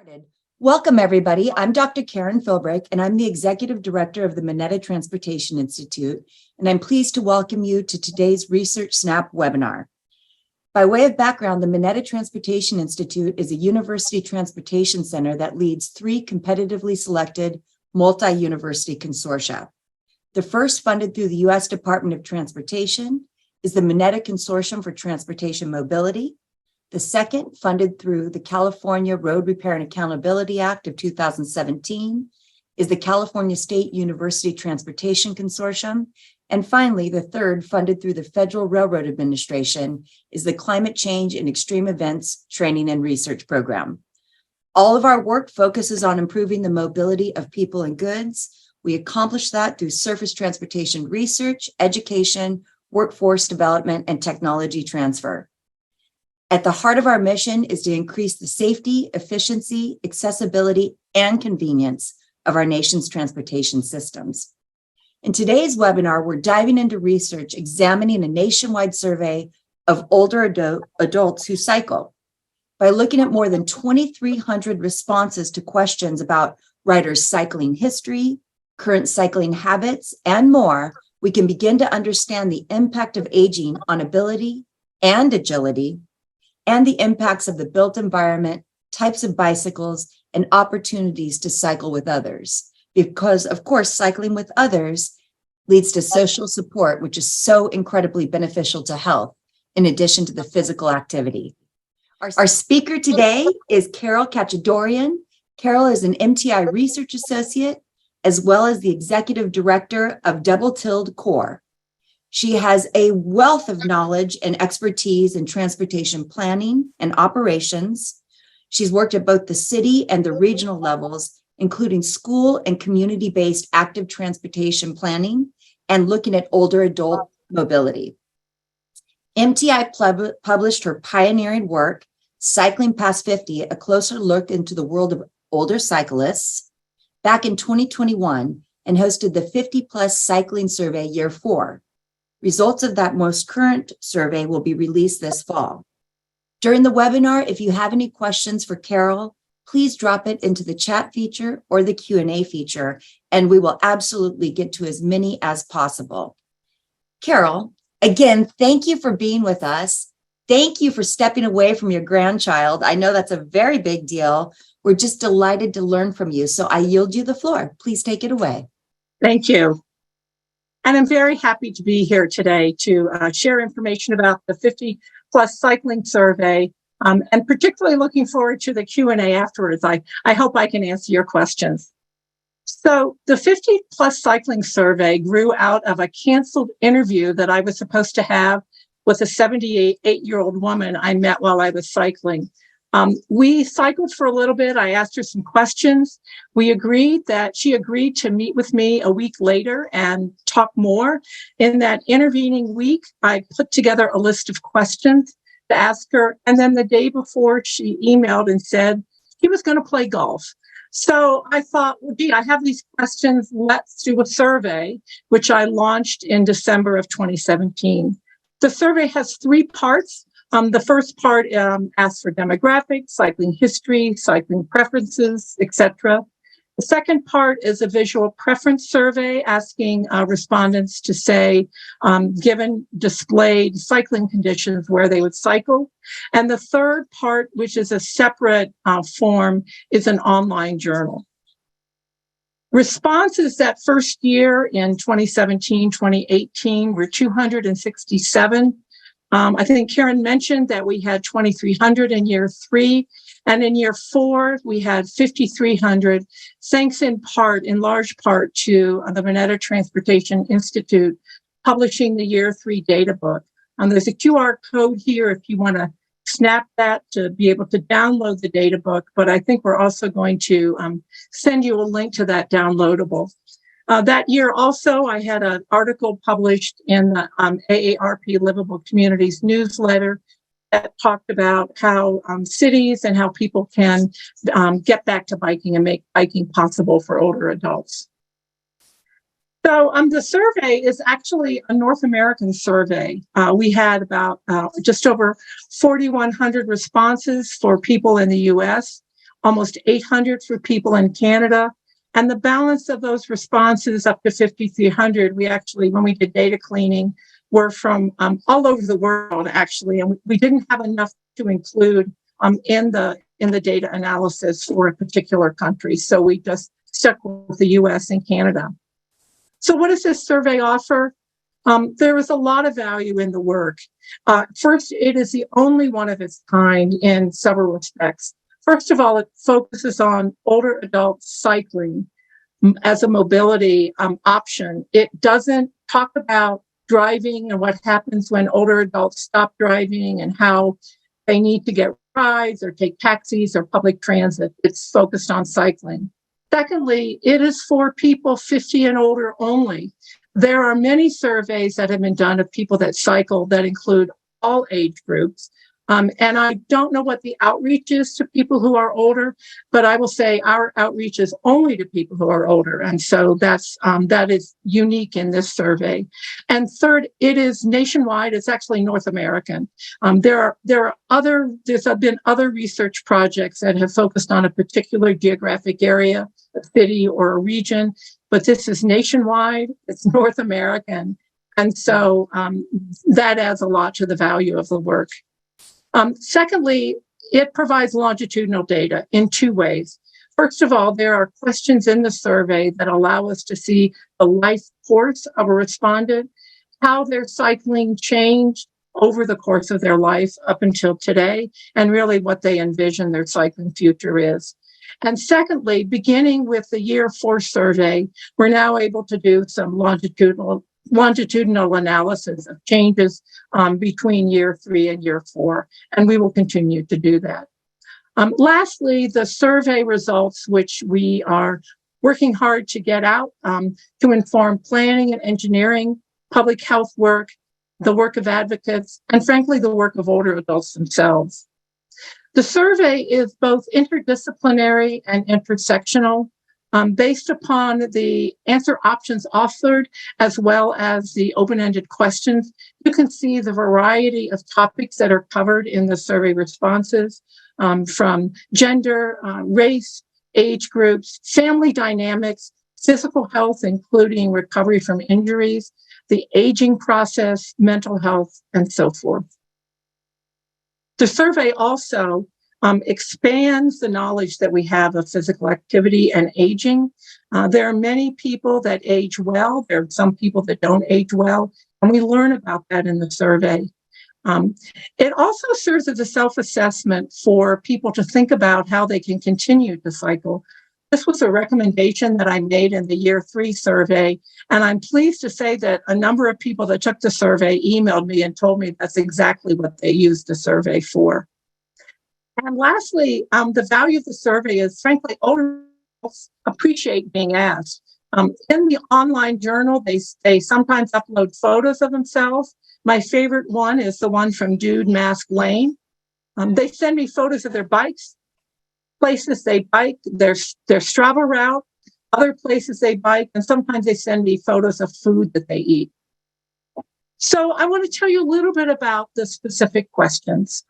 Started. Welcome, everybody. I'm Dr. Karen Philbrick, and I'm the Executive Director of the Mineta Transportation Institute, and I'm pleased to welcome you to today's Research Snap webinar. By way of background, the Mineta Transportation Institute is a university transportation center that leads 3 competitively selected multi-university consortia. The first, funded through the U.S. Department of Transportation, is the Mineta Consortium for Transportation Mobility. The second, funded through the California Road Repair and Accountability Act of 2017, is the California State University Transportation Consortium. And finally, the third, funded through the Federal Railroad Administration, is the Climate Change and Extreme Events Training and Research Program. All of our work focuses on improving the mobility of people and goods. We accomplish that through surface transportation research, education, workforce development, and technology transfer. At the heart of our mission is to increase the safety, efficiency, accessibility, and convenience of our nation's transportation systems. In today's webinar, we're diving into research examining a nationwide survey of older adults who cycle. By looking at more than 2,300 responses to questions about riders' cycling history, current cycling habits, and more, we can begin to understand the impact of aging on ability and agility, and the impacts of the built environment, types of bicycles, and opportunities to cycle with others. Because, of course, cycling with others leads to social support, which is so incredibly beneficial to health, in addition to the physical activity. Our speaker today is Carol Kachadoorian. Carol is an MTI Research Associate, as well as the Executive Director of dblTilde Core. She has a wealth of knowledge and expertise in transportation planning and operations. She's worked at both the city and the regional levels, including school and community-based active transportation planning and looking at older adult mobility. MTI published her pioneering work, Cycling Past 50, a closer look into the world of older cyclists, back in 2021, and hosted the 50+ Cycling Survey Year 4. Results of that most current survey will be released this fall. During the webinar, if you have any questions for Carol, please drop it into the chat feature or the Q&A feature, and we will absolutely get to as many as possible. Carol, again, thank you for being with us. Thank you for stepping away from your grandchild. I know that's a very big deal. We're just delighted to learn from you. So I yield you the floor. Please take it away. Thank you. And I'm very happy to be here today to share information about the 50+ cycling survey, and particularly looking forward to the Q&A afterwards. I hope I can answer your questions. So the 50+ cycling survey grew out of a canceled interview that I was supposed to have with a 78-year-old woman I met while I was cycling. We cycled for a little bit. I asked her some questions. She agreed to meet with me a week later and talk more. In that intervening week, I put together a list of questions to ask her. And then the day before, she emailed and said she was going to play golf. So I thought, well, gee, I have these questions. Let's do a survey, which I launched in December of 2017. The survey has 3 parts. The first part asks for demographics, cycling history, cycling preferences, etc. The second part is a visual preference survey asking respondents to say, given displayed cycling conditions, where they would cycle. And the third part, which is a separate form, is an online journal. Responses that first year in 2017, 2018 were 267. I think Karen mentioned that we had 2,300 in year 3, and in year 4, we had 5,300, thanks in large part to the Mineta Transportation Institute publishing the year 3 data book. There's a QR code here if you want to snap that to be able to download the data book, but I think we're also going to send you a link to that downloadable. That year also, I had an article published in the AARP Livable Communities newsletter that talked about how cities and how people can get back to biking and make biking possible for older adults. So the survey is actually a North American survey. We had about just over 4,100 responses for people in the U.S. almost 800 for people in Canada. And the balance of those responses up to 5,300, we actually, when we did data cleaning, were from all over the world, actually. And we didn't have enough to include in the data analysis for a particular country. So we just stuck with the US and Canada. So what does this survey offer? There is a lot of value in the work. First, it is the only one of its kind in several respects. First of all, it focuses on older adults cycling as a mobility option. It doesn't talk about driving and what happens when older adults stop driving and how they need to get rides or take taxis or public transit. It's focused on cycling. Secondly, it is for people 50 and older only. There are many surveys that have been done of people that cycle that include all age groups. And I don't know what the outreach is to people who are older, but I will say our outreach is only to people who are older. And so that is unique in this survey. And third, it is nationwide. It's actually North American. There's been other research projects that have focused on a particular geographic area, a city or a region, but this is nationwide. It's North American. And so that adds a lot to the value of the work. Secondly, it provides longitudinal data in two ways. First of all, there are questions in the survey that allow us to see the life course of a respondent, how their cycling changed over the course of their life up until today, and really what they envision their cycling future is. And secondly, beginning with the year 4 survey, we're now able to do some longitudinal analysis of changes between year 3 and year 4, and we will continue to do that. Lastly, the survey results, which we are working hard to get out to inform planning and engineering, public health work, the work of advocates, and frankly, the work of older adults themselves. The survey is both interdisciplinary and intersectional. Based upon the answer options offered, as well as the open-ended questions, you can see the variety of topics that are covered in the survey responses, from gender, race, age groups, family dynamics, physical health, including recovery from injuries, the aging process, mental health, and so forth. The survey also expands the knowledge that we have of physical activity and aging. There are many people that age well. There are some people that don't age well, and we learn about that in the survey. It also serves as a self-assessment for people to think about how they can continue to cycle. This was a recommendation that I made in the year 3 survey, and I'm pleased to say that a number of people that took the survey emailed me and told me that's exactly what they used the survey for. And lastly, the value of the survey is, frankly, older adults appreciate being asked. In the online journal, they sometimes upload photos of themselves. My favorite one is the one from Dude Mask Lane. They send me photos of their bikes, places they bike, their Strava route, other places they bike, and sometimes they send me photos of food that they eat. So I want to tell you a little bit about the specific questions.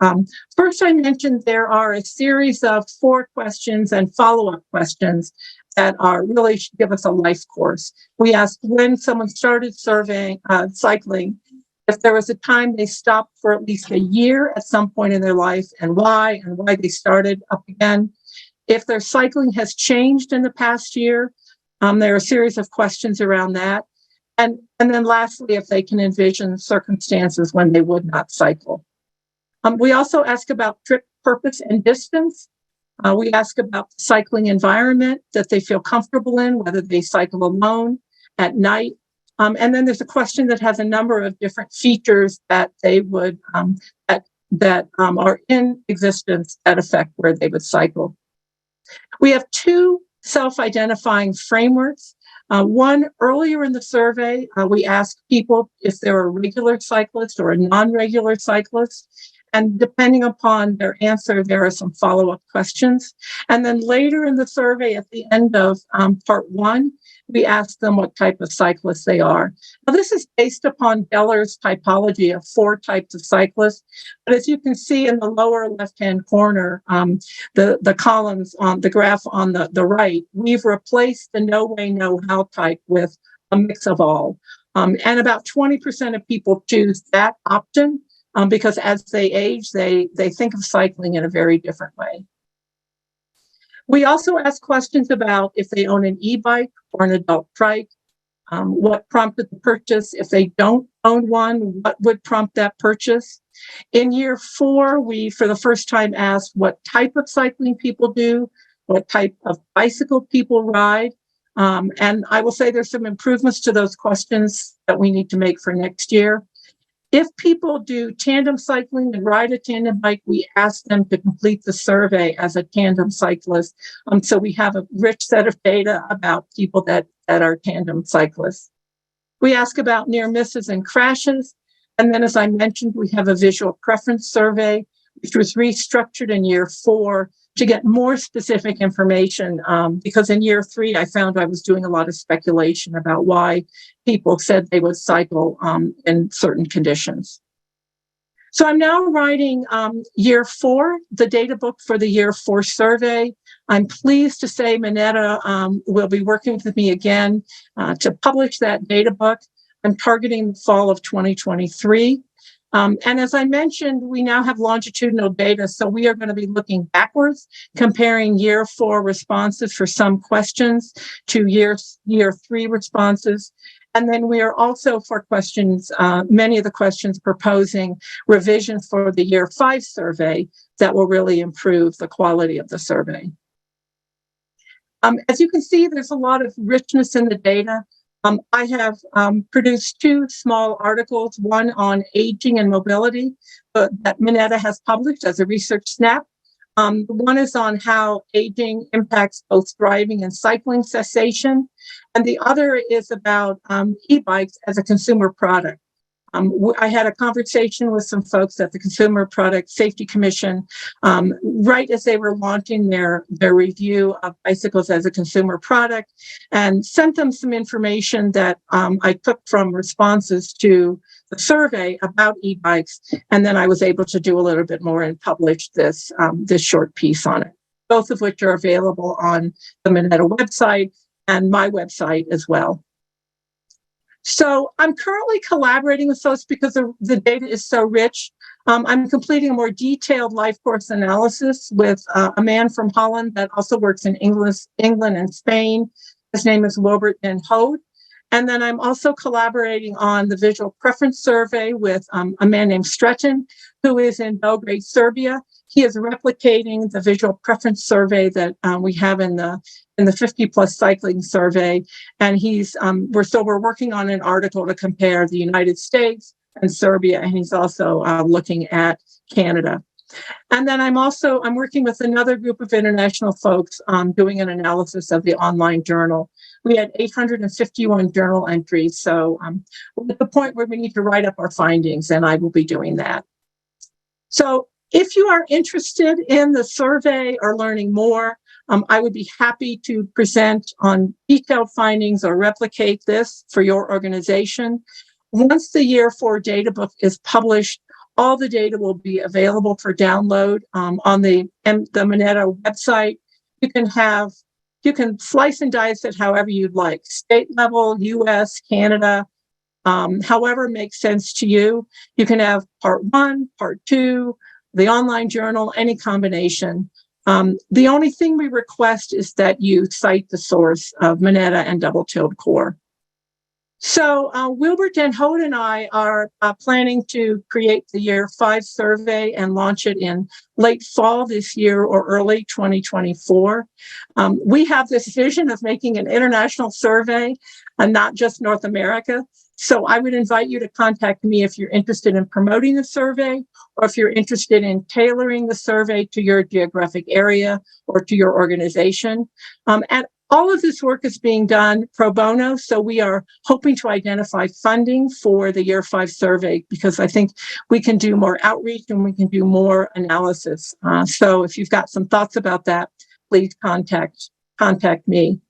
First, I mentioned there are a series of 4 questions and follow-up questions that are really give us a life course. We asked when someone started cycling, if there was a time they stopped for at least a year at some point in their life, and why they started up again. If their cycling has changed in the past year, there are a series of questions around that. And then lastly, if they can envision circumstances when they would not cycle. We also ask about trip purpose and distance. We ask about the cycling environment that they feel comfortable in, whether they cycle alone, at night. And then there's a question that has a number of different features that they would that are in existence that affect where they would cycle. We have 2 self-identifying frameworks. One, earlier in the survey, we asked people if they're a regular cyclist or a non-regular cyclist. And depending upon their answer, there are some follow-up questions. And then later in the survey, at the end of part 1, we ask them what type of cyclist they are. Now, this is based upon Geller's typology of 4 types of cyclists. But as you can see in the lower left-hand corner, the columns on the graph on the right, we've replaced the no way, no how type with a mix of all. And about 20% of people choose that option because as they age, they think of cycling in a very different way. We also ask questions about if they own an e-bike or an adult trike, what prompted the purchase. If they don't own one, what would prompt that purchase? In year 4, we, for the first time, asked what type of cycling people do, what type of bicycle people ride. And I will say there's some improvements to those questions that we need to make for next year. If people do tandem cycling and ride a tandem bike, we ask them to complete the survey as a tandem cyclist. So we have a rich set of data about people that are tandem cyclists. We ask about near misses and crashes. And then, as I mentioned, we have a visual preference survey, which was restructured in year 4 to get more specific information, because in year 3, I found I was doing a lot of speculation about why people said they would cycle in certain conditions. So I'm now writing year 4, the data book for the year 4 survey. I'm pleased to say Minetta will be working with me again to publish that data book. I'm targeting the fall of 2023. And as I mentioned, we now have longitudinal data, so we are going to be looking backwards, comparing year 4 responses for some questions to year 3 responses. And then we are also, for questions, many of the questions, proposing revisions for the year 5 survey that will really improve the quality of the survey. As you can see, there's a lot of richness in the data. I have produced 2 small articles, one on aging and mobility that Minetta has published as a research snap. One is on how aging impacts both driving and cycling cessation, and the other is about e-bikes as a consumer product. I had a conversation with some folks at the Consumer Product Safety Commission right as they were launching their review of bicycles as a consumer product, and sent them some information that I took from responses to the survey about e-bikes, and then I was able to do a little bit more and publish this short piece on it, both of which are available on the Minetta website and my website as well. So I'm currently collaborating with folks because the data is so rich. I'm completing a more detailed life course analysis with a man from Holland that also works in England and Spain. His name is Wilbert Den Hode. And then I'm also collaborating on the visual preference survey with a man named Stretin, who is in Belgrade, Serbia. He is replicating the visual preference survey that we have in the 50-plus cycling survey, and we're working on an article to compare the United States and Serbia, and he's also looking at Canada. And then I'm working with another group of international folks doing an analysis of the online journal. We had 851 journal entries, so we're at the point where we need to write up our findings, and I will be doing that. So if you are interested in the survey or learning more, I would be happy to present on detailed findings or replicate this for your organization. Once the year 4 data book is published, all the data will be available for download on the Minetta website. You can slice and dice it however you'd like, state level, US, Canada, however makes sense to you. You can have part 1, part 2, the online journal, any combination. The only thing we request is that you cite the source of Minetta and dblTilde core. So Wilbert Den Hode and I are planning to create the year 5 survey and launch it in late fall this year or early 2024. We have this vision of making an international survey and not just North America. So I would invite you to contact me if you're interested in promoting the survey, or if you're interested in tailoring the survey to your geographic area or to your organization. And All of this work is being done pro bono, so we are hoping to identify funding for the Year 5 survey, because I think we can do more outreach and we can do more analysis. So if you've got some thoughts about that, please contact me.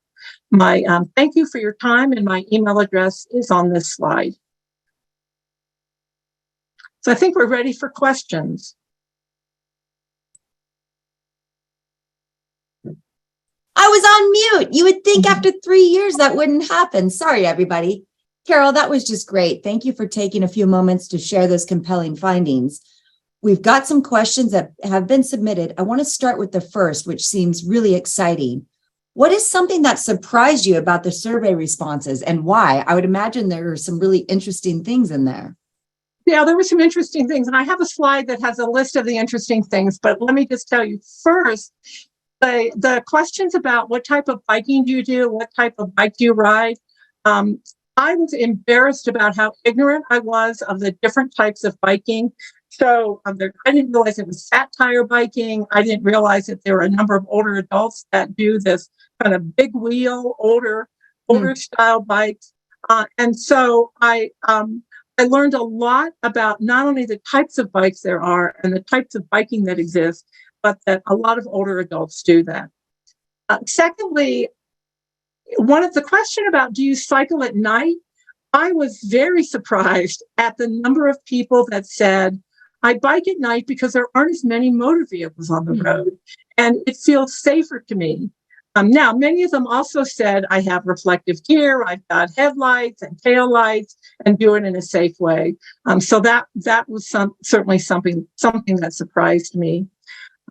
My thank you for your time, and my email address is on this slide. So I think we're ready for questions. I was on mute. You would think after 3 years that wouldn't happen. Sorry, everybody. Carol, that was just great. Thank you for taking a few moments to share those compelling findings. We've got some questions that have been submitted. I want to start with the first, which seems really exciting. What is something that surprised you about the survey responses, and why? I would imagine there are some really interesting things in there. Yeah, there were some interesting things, and I have a slide that has a list of the interesting things, but let me just tell you first, the questions about what type of biking do you do, what type of bike do you ride, I was embarrassed about how ignorant I was of the different types of biking. So I didn't realize it was fat tire biking. I didn't realize that there were a number of older adults that do this kind of big wheel, older style bikes. And so I learned a lot about not only the types of bikes there are and the types of biking that exist, but that a lot of older adults do that. Secondly, one of the question about, do you cycle at night? I was very surprised at the number of people that said, I bike at night because there aren't as many motor vehicles on the road, and it feels safer to me. Now, many of them also said, I have reflective gear, I've got headlights and tail lights, and do it in a safe way. So that was certainly something that surprised me.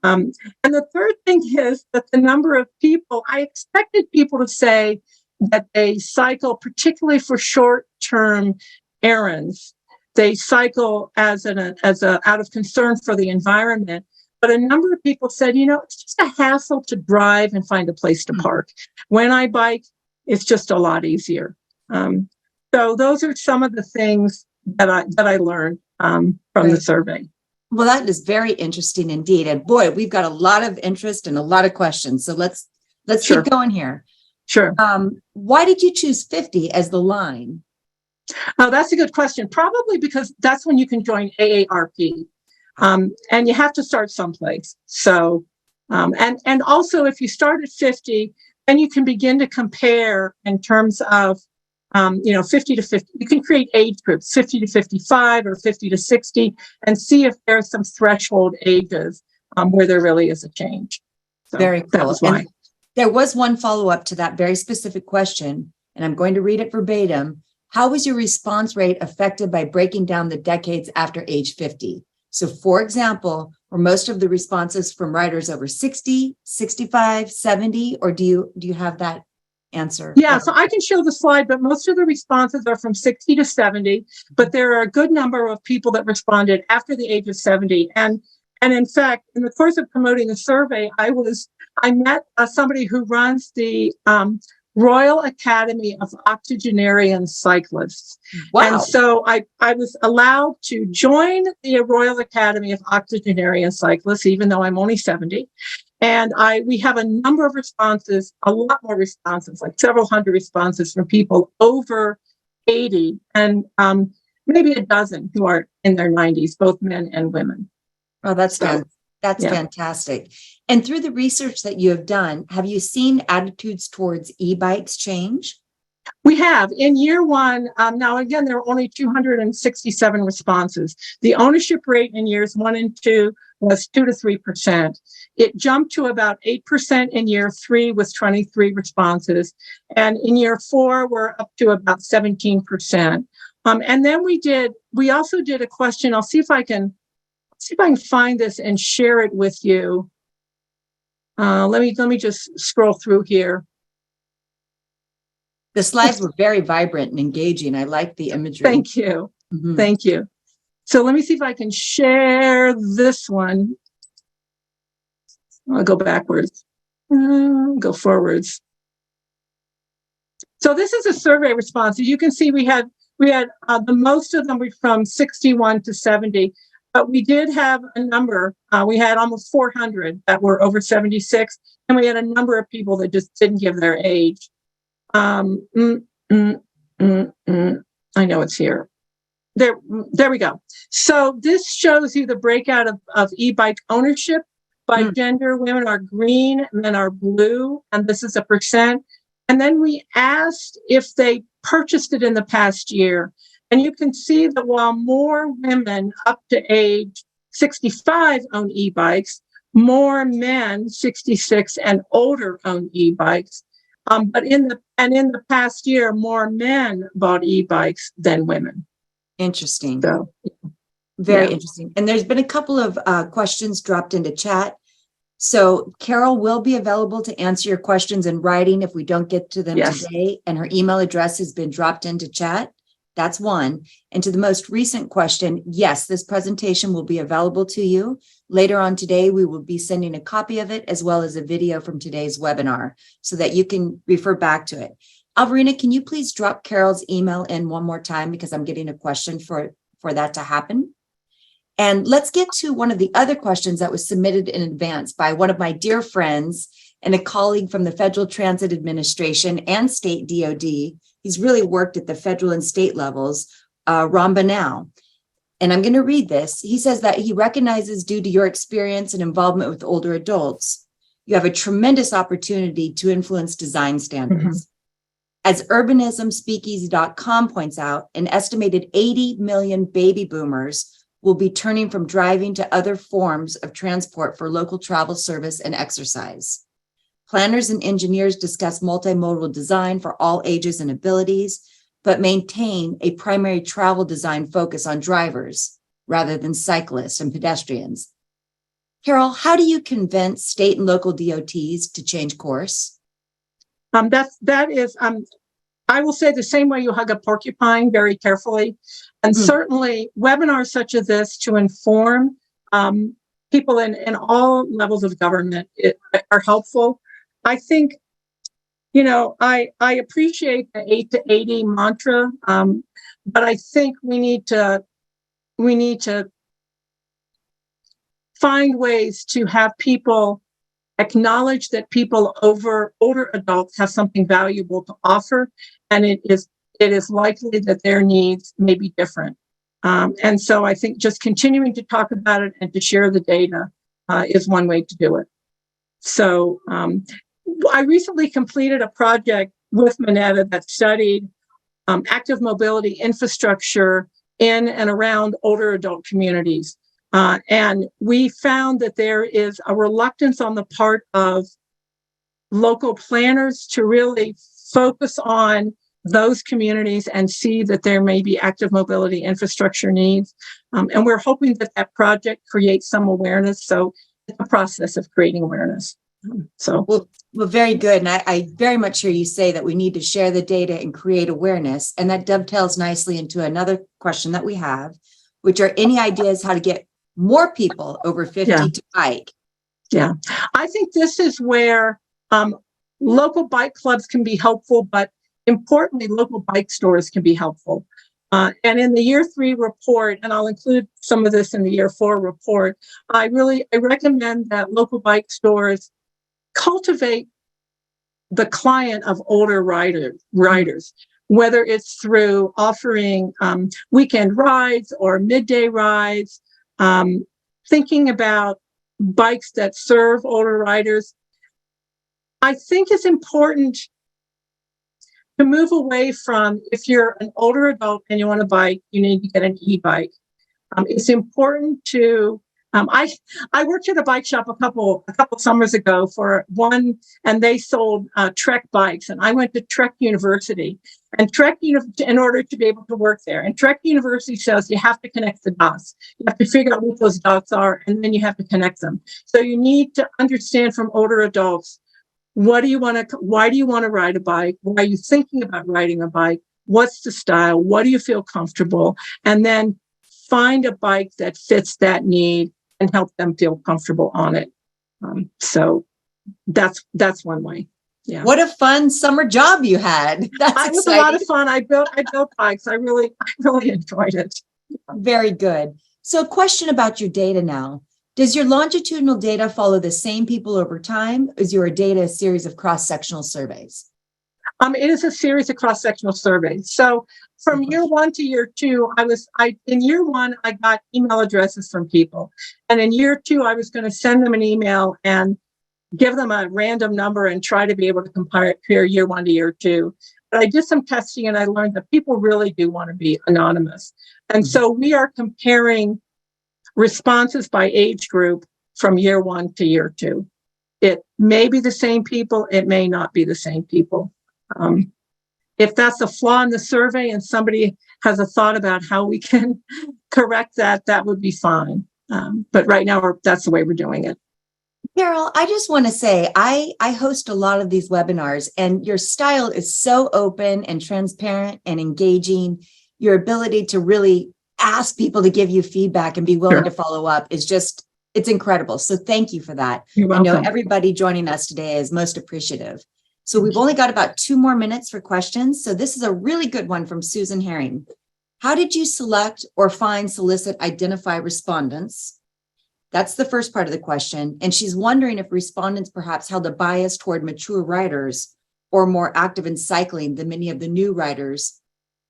And the third thing is that the number of people, I expected people to say that they cycle, particularly for short-term errands. They cycle as out of concern for the environment. But a number of people said, it's just a hassle to drive and find a place to park. When I bike, it's just a lot easier. So those are some of the things that I learned from the survey. Well, that is very interesting indeed. And boy, we've got a lot of interest and a lot of questions. So let's Sure. keep going here. Sure. Why did you choose 50 as the line? Oh, that's a good question. Probably because that's when you can join AARP. And you have to start someplace. So, and also if you start at 50, then you can begin to compare in terms of, 50 to 50. You can create age groups, 50 to 55 or 50 to 60, and see if there's some threshold ages where there really is a change. So Very cool. That was why. And there was one follow-up to that very specific question, and I'm going to read it verbatim. How was your response rate affected by breaking down the decades after age 50? So, for example, were most of the responses from riders over 60, 65, 70, or do you have that answer? Yeah, so I can show the slide, but most of the responses are from 60 to 70, but there are a good number of people that responded after the age of 70. And in fact, in the course of promoting the survey, I met somebody who runs the Royal Academy of Octogenarian Cyclists. Wow. And so I was allowed to join the Royal Academy of Octogenarian Cyclists, even though I'm only 70. And we have a number of responses, a lot more responses, like several hundred responses from people over 80 and maybe a dozen who are in their 90s, both men and women. Oh, that's fantastic. And through the research that you have done, have you seen attitudes towards e-bikes change? We have. In year one, now again, there were only 267 responses. The ownership rate in years 1 and 2 was 2 to 3%. It jumped to about 8% in year 3 with 23 responses. And in year 4, we're up to about 17%. And then we also did a question. I'll see if I can find this and share it with you. Let me just scroll through here. The slides were very vibrant and engaging. I like the imagery. Thank you. Mm-hmm. Thank you. So let me see if I can share this one. I'll go backwards, go forwards. So this is a survey response. As you can see, we had the most of them were from 61 to 70. But we did have a number. We had almost 400 that were over 76, and we had a number of people that just didn't give their age. I know it's here. There we go. So this shows you the breakout of e-bike ownership by gender. Women are green, men are blue, and this is a percent. And then we asked if they purchased it in the past year. And you can see that while more women up to age 65 own e-bikes, more men 66 and older own e-bikes. But in the past year, more men bought e-bikes than women. Interesting. So, very interesting. And there's been a couple of questions dropped into chat. So Carol will be available to answer your questions in writing if we don't get to them today. And her email address has been dropped into chat. That's one. And to the most recent question, yes, this presentation will be available to you. Later on today, we will be sending a copy of it as well as a video from today's webinar so that you can refer back to it. Alvarina, can you please drop Carol's email in one more time because I'm getting a question for that to happen? And let's get to one of the other questions that was submitted in advance by one of my dear friends and a colleague from the Federal Transit Administration and State DOD. He's really worked at the federal and state levels, Ron Banal. And I'm going to read this. He says that he recognizes, due to your experience and involvement with older adults, you have a tremendous opportunity to influence design standards. As urbanismspeakeasy.com points out, an estimated 80 million baby boomers will be turning from driving to other forms of transport for local travel service and exercise. Planners and engineers discuss multimodal design for all ages and abilities, but maintain a primary travel design focus on drivers rather than cyclists and pedestrians. Carol, how do you convince state and local DOTs to change course? I will say the same way you hug a porcupine, very carefully. And certainly webinars such as this to inform people in all levels of government are helpful. I think, I appreciate the 8 to 80 mantra, but I think we need to find ways to have people acknowledge that older adults have something valuable to offer, and it is likely that their needs may be different. And so I think just continuing to talk about it and to share the data is one way to do it. So I recently completed a project with Minetta that studied active mobility infrastructure in and around older adult communities. And we found that there is a reluctance on the part of local planners to really focus on those communities and see that there may be active mobility infrastructure needs. And we're hoping that that project creates some awareness. So it's a process of creating awareness. Well, very good. And I very much hear you say that we need to share the data and create awareness. And that dovetails nicely into another question that we have, which are any ideas how to get more people over 50 to bike? Yeah, I think this is where local bike clubs can be helpful, but importantly, local bike stores can be helpful. And in the year 3 report, and I'll include some of this in the year 4 report, I recommend that local bike stores cultivate the client of older riders, whether it's through offering weekend rides or midday rides, thinking about bikes that serve older riders. I think it's important to move away from, if you're an older adult and you want a bike, you need to get an e-bike. It's important to, I worked at a bike shop a couple summers ago for one, and they sold Trek bikes. And I went to Trek University, and in order to be able to work there. And Trek University says you have to connect the dots. You have to figure out what those dots are, and then you have to connect them. So you need to understand from older adults, why do you want to ride a bike? Why are you thinking about riding a bike? What's the style? What do you feel comfortable? And then find a bike that fits that need and help them feel comfortable on it. So that's one way. Yeah. What a fun summer job you had. It was a lot of fun. I built bikes. I really enjoyed it. Very good. So a question about your data now. Does your longitudinal data follow the same people over time? Or is your data a series of cross-sectional surveys? It is a series of cross-sectional surveys. So from year one to year two, in year one, I got email addresses from people. And in year two, I was going to send them an email and give them a random number and try to be able to compare year one to year two. But I did some testing and I learned that people really do want to be anonymous. And so we are comparing responses by age group from year one to year two. It may be the same people. It may not be the same people. If that's a flaw in the survey and somebody has a thought about how we can correct that, that would be fine. But right now, that's the way we're doing it. Carol, I just want to say, I host a lot of these webinars, and your style is so open and transparent and engaging. Your ability to really ask people to give you feedback and be willing to follow up is just, it's incredible. So thank you for that. You're welcome. I know everybody joining us today is most appreciative. So we've only got about 2 more minutes for questions. So this is a really good one from Susan Herring. How did you select or find, solicit, identify respondents? That's the first part of the question. And she's wondering if respondents perhaps held a bias toward mature riders or more active in cycling than many of the new riders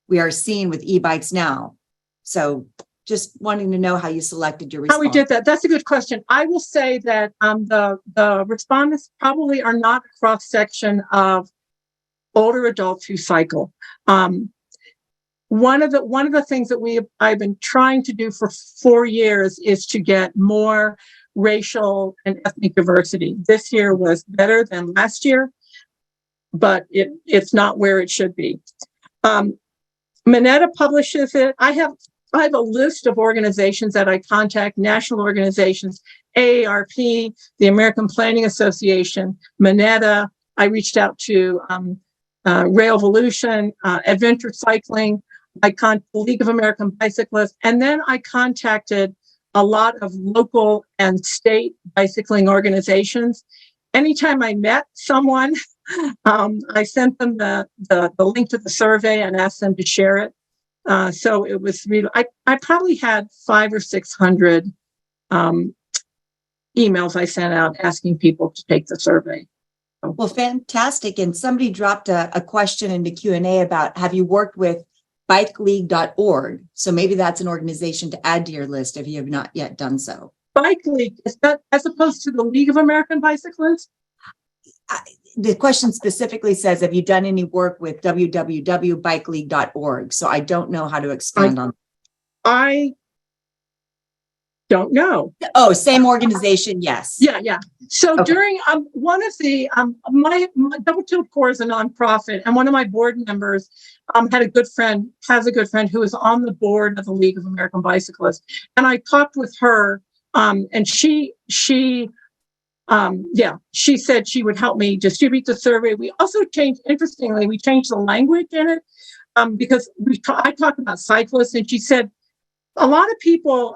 we are seeing with e-bikes now. So just wanting to know how you selected your response. How we did that. That's a good question. I will say that the respondents probably are not a cross-section of older adults who cycle. One of the things that I've been trying to do for 4 years is to get more racial and ethnic diversity. This year was better than last year, but it's not where it should be. Mineta publishes it. I have a list of organizations that I contact, national organizations, AARP, the American Planning Association, Mineta. I reached out to Railvolution, Adventure Cycling, the League of American Bicyclists, and then I contacted a lot of local and state bicycling organizations. Anytime I met someone, I sent them the link to the survey and asked them to share it. So it was really, I probably had 500 or 600 emails I sent out asking people to take the survey. Well, fantastic. And somebody dropped a question into Q&A about, have you worked with bikeleague.org? So maybe that's an organization to add to your list if you have not yet done so. Bike League, is that as opposed to the League of American Bicyclists? The question specifically says, have you done any work with www.bikeleague.org? So I don't know how to expand on. I don't know. Oh, same organization. Yes. Yeah. So okay. During one of the my dblTilde Corps is a nonprofit, and one of my board members has a good friend who is on the board of the League of American Bicyclists, and I talked with her, and she said she would help me distribute the survey. We also changed the language in it because I talked about cyclists, and she said a lot of people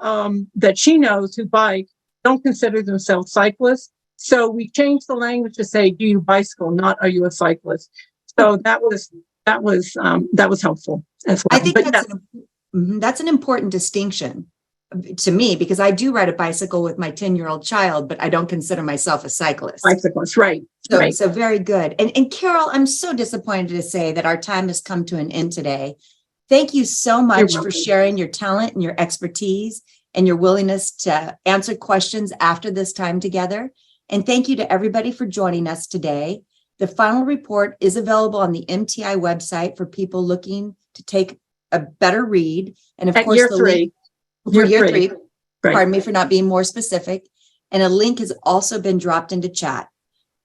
that she knows who bike don't consider themselves cyclists. So we changed the language to say, "Do you bicycle?" Not "Are you a cyclist?" So that was helpful as well. I think that's an important distinction to me, because I do ride a bicycle with my 10-year-old child, but I don't consider myself a cyclist. Bicyclist, right. So very good. And Carol, I'm so disappointed to say that our time has come to an end today. Thank you so much for sharing your talent and your expertise and your willingness to answer questions after this time together. And thank you to everybody for joining us today. The final report is available on the MTI website for people looking to take a better read. And of course, year 3. For year 3, right. Pardon me for not being more specific. And a link has also been dropped into chat.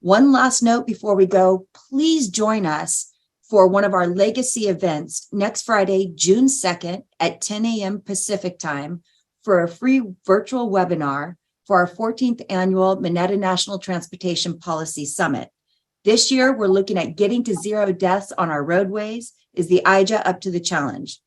One last note before we go, please join us for one of our legacy events next Friday, June 2nd at 10 a.m. Pacific time for a free virtual webinar for our 14th annual Mineta National Transportation Policy Summit. This year, we're looking at getting to 0 deaths on our roadways. Is the IJA up to the challenge?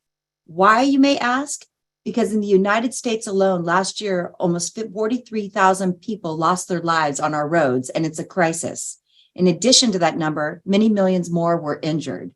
Why, you may ask? Because in the United States alone, last year, almost 43,000 people lost their lives on our roads, and it's a crisis. In addition to that number, many millions more were injured.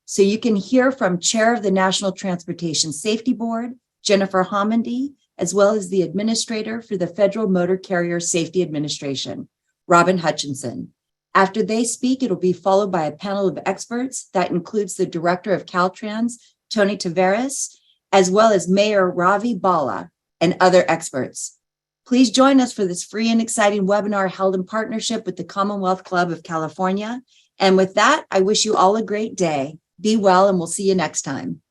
So you can hear from Chair of the National Transportation Safety Board, Jennifer Homendy, as well as the Administrator for the Federal Motor Carrier Safety Administration, Robin Hutchinson. After they speak, it'll be followed by a panel of experts that includes the Director of Caltrans, Tony Tavares, as well as Mayor Ravi Bala and other experts. Please join us for this free and exciting webinar held in partnership with the Commonwealth Club of California. And with that, I wish you all a great day. Be well, and we'll see you next time.